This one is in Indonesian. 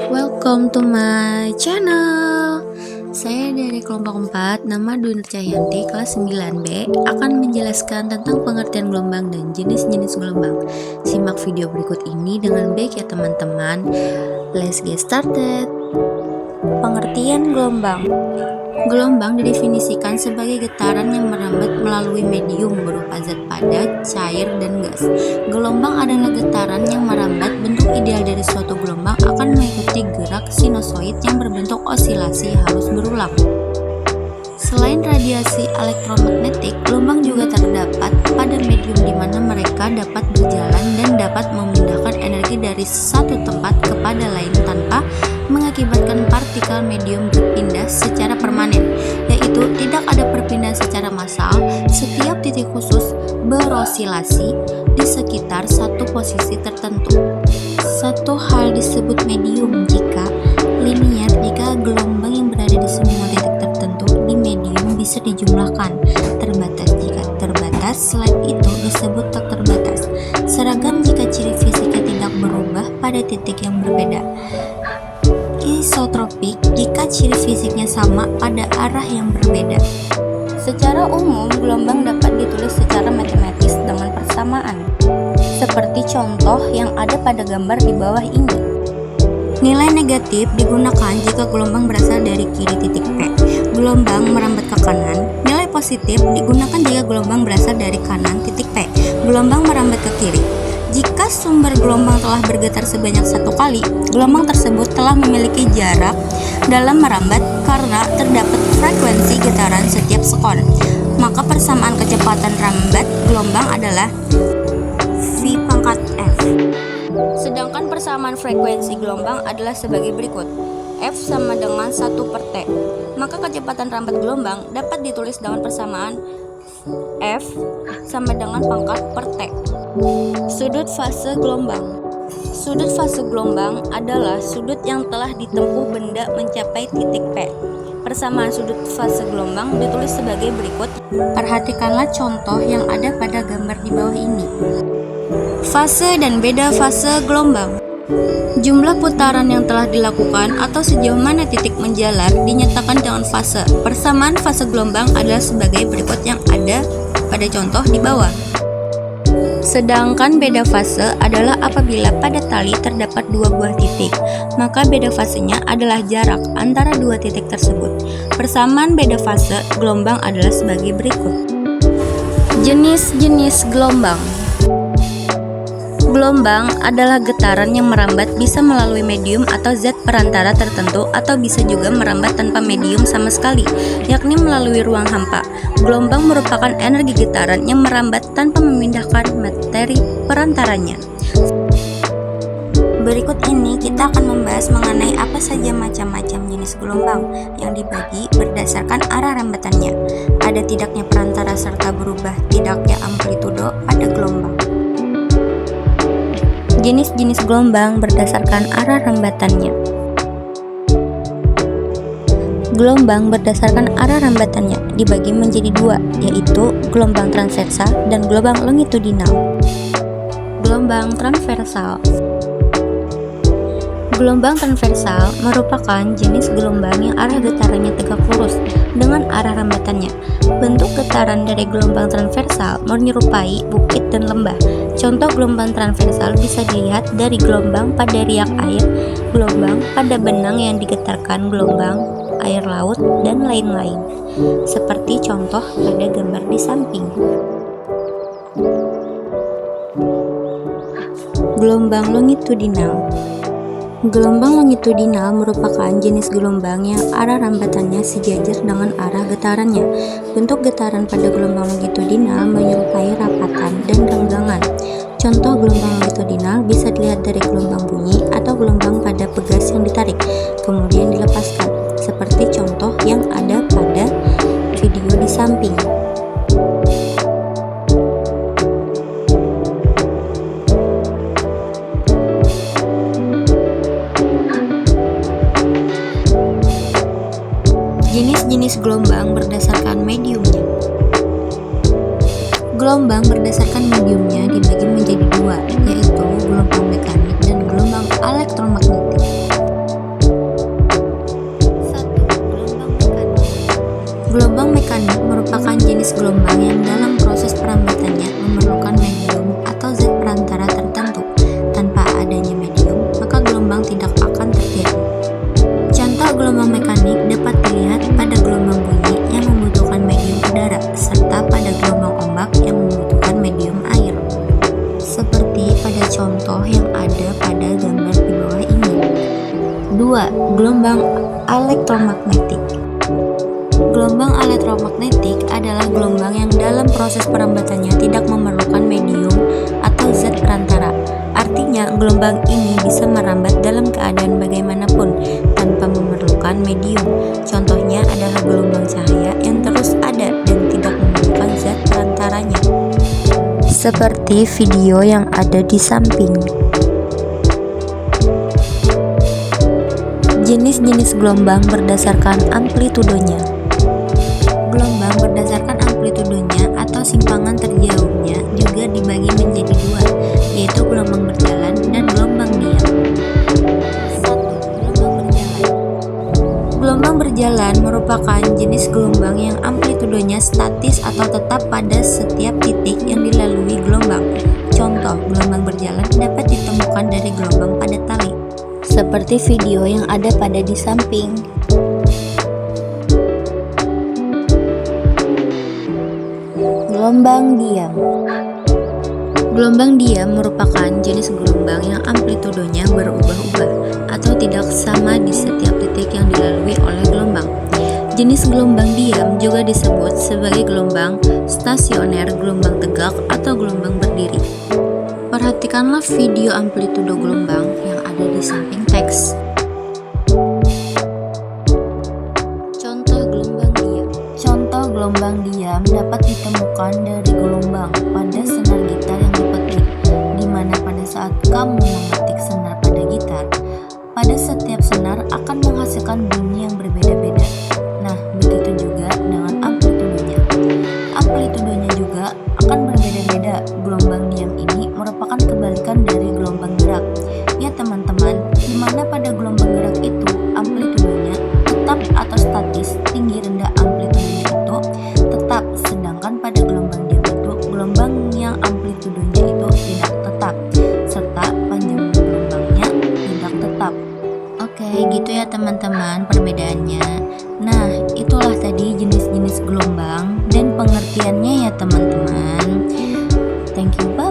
Welcome to my channel. Saya dari kelompok 4, nama Dwi Nurcayanti, kelas 9B, akan menjelaskan tentang pengertian gelombang dan jenis-jenis gelombang. Simak video berikut ini dengan baik ya teman-teman. Let's get started. Pengertian gelombang. Gelombang didefinisikan sebagai getaran yang merambat melalui medium berupa zat padat, cair, dan gas. Gelombang adalah getaran yang merambat. Bentuk ideal dari suatu gelombang akan mengikuti gerak sinusoid yang berbentuk osilasi halus berulang. Selain radiasi elektromagnetik, gelombang juga terdapat pada medium di mana mereka dapat berjalan dan dapat memindahkan energi dari satu tempat kepada lain tanpa mengakibatkan partikel medium berpindah secara permanen, yaitu tidak ada perpindahan secara massal. Setiap titik khusus berosilasi di sekitar satu posisi tertentu. Satu hal disebut medium jika linier, jika gelombang yang berada di semua titik tertentu di medium bisa dijumlahkan. Terbatas jika terbatas, selain itu disebut tak terbatas. Seragam jika ciri fisiknya tidak berubah pada titik yang berbeda. Isotropik jika ciri fisiknya sama pada arah yang berbeda. Secara umum, gelombang dapat ditulis secara matematis dengan persamaan, seperti contoh yang ada pada gambar di bawah ini. Nilai negatif digunakan jika gelombang berasal dari kiri titik P. Gelombang merambat ke kanan. Nilai positif digunakan jika gelombang berasal dari kanan titik P. Gelombang merambat ke kiri. Jika sumber gelombang telah bergetar sebanyak satu kali, gelombang tersebut telah memiliki jarak dalam merambat karena terdapat frekuensi getaran setiap sekon. Maka persamaan kecepatan rambat gelombang adalah V pangkat F. Sedangkan persamaan frekuensi gelombang adalah sebagai berikut. F sama dengan 1/T. Maka kecepatan rambat gelombang dapat ditulis dengan persamaan F sama dengan pangkat per T. Sudut fase gelombang. Sudut fase gelombang adalah sudut yang telah ditempuh benda mencapai titik P. Persamaan sudut fase gelombang ditulis sebagai berikut. Perhatikanlah contoh yang ada pada gambar di bawah ini. Fase dan beda fase gelombang. Jumlah putaran yang telah dilakukan atau sejauh mana titik menjalar dinyatakan dengan fase. Persamaan fase gelombang adalah sebagai berikut yang ada pada contoh di bawah. Sedangkan beda fase adalah apabila pada tali terdapat dua buah titik, maka beda fasenya adalah jarak antara dua titik tersebut. Persamaan beda fase gelombang adalah sebagai berikut. Jenis-jenis gelombang. Gelombang adalah getaran yang merambat bisa melalui medium atau zat perantara tertentu atau bisa juga merambat tanpa medium sama sekali, yakni melalui ruang hampa. Gelombang merupakan energi getaran yang merambat tanpa memindahkan materi perantaranya. Berikut ini kita akan membahas mengenai apa saja macam-macam jenis gelombang yang dibagi berdasarkan arah rambatannya. Ada tidaknya perantara serta berubah tidaknya amplitudo pada gelombang. Jenis-jenis gelombang berdasarkan arah rambatannya. Gelombang berdasarkan arah rambatannya dibagi menjadi dua, yaitu gelombang transversal dan gelombang longitudinal. Gelombang transversal. Gelombang transversal merupakan jenis gelombang yang arah getarannya tegak lurus dengan arah rambatannya. Bentuk getaran dari gelombang transversal menyerupai bukit dan lembah. Contoh gelombang transversal bisa dilihat dari gelombang pada riak air, gelombang pada benang yang digetarkan, gelombang air laut, dan lain-lain. Seperti contoh pada gambar di samping. Gelombang longitudinal. Gelombang longitudinal merupakan jenis gelombang yang arah rambatannya sejajar dengan arah getarannya. Bentuk getaran pada gelombang longitudinal menyerupai rapatan dan renggangan. Contoh gelombang longitudinal bisa dilihat dari gelombang bunyi atau gelombang pada pegas yang ditarik, kemudian dilepaskan, seperti contoh yang ada pada video di samping. Jenis-jenis gelombang berdasarkan mediumnya. Gelombang berdasarkan mediumnya dibagi menjadi dua, yaitu gelombang mekanik dan gelombang elektromagnetik. gelombang tidak akan terjadi. Contoh gelombang mekanik dapat dilihat pada gelombang bunyi yang membutuhkan medium udara, serta pada gelombang ombak yang membutuhkan medium air. Seperti pada contoh yang ada pada gambar di bawah ini. 2. Gelombang elektromagnetik. Gelombang elektromagnetik adalah gelombang yang dalam proses perambatannya tidak memerlukan medium atau zat perantara. Artinya, gelombang ini bisa merambat dalam keadaan bagaimanapun tanpa memerlukan medium. Contohnya adalah gelombang cahaya yang terus ada dan tidak memerlukan zat perantaranya. Seperti video yang ada di samping. Jenis-jenis gelombang berdasarkan amplitudonya. Gelombang berdasarkan amplitudonya atau simpangan terjauhnya juga dibagi menjadi dua, yaitu gelombang berjalan dan gelombang diam. 1. Gelombang berjalan. Gelombang berjalan merupakan jenis gelombang yang amplitudonya statis atau tetap pada setiap titik yang dilalui gelombang. Contoh, gelombang berjalan dapat ditemukan dari gelombang pada tali, seperti video yang ada pada di samping. Gelombang diam. Gelombang diam merupakan jenis gelombang yang amplitudonya berubah-ubah atau tidak sama di setiap titik yang dilalui oleh gelombang. Jenis gelombang diam juga disebut sebagai gelombang stasioner, gelombang tegak, atau gelombang berdiri. Perhatikanlah video amplitudo gelombang yang ada di samping teks. Gelombang diam dapat ditemukan dari gelombang pada senar gitar yang dipetik, di mana pada saat kamu memetik senar pada gitar, pada setiap senar akan menghasilkan bunyi yang berbeda-beda. Nah, begitu juga dengan amplitudonya. Amplitudonya juga akan berbeda-beda. Gelombang diam ini merupakan kebalikan dari gelombang gerak. Ya teman-teman, di mana pada gelombang gerak itu amplitudonya tetap atau statis, tinggi rendah amplitudonya itu tetap, sedangkan pada gelombang diam itu gelombang yang amplitudonya itu tidak tetap, serta panjang gelombangnya tidak tetap. Oke, gitu ya teman-teman perbedaannya. Nah, itulah tadi jenis-jenis gelombang dan pengertiannya ya teman-teman. Thank you, bye.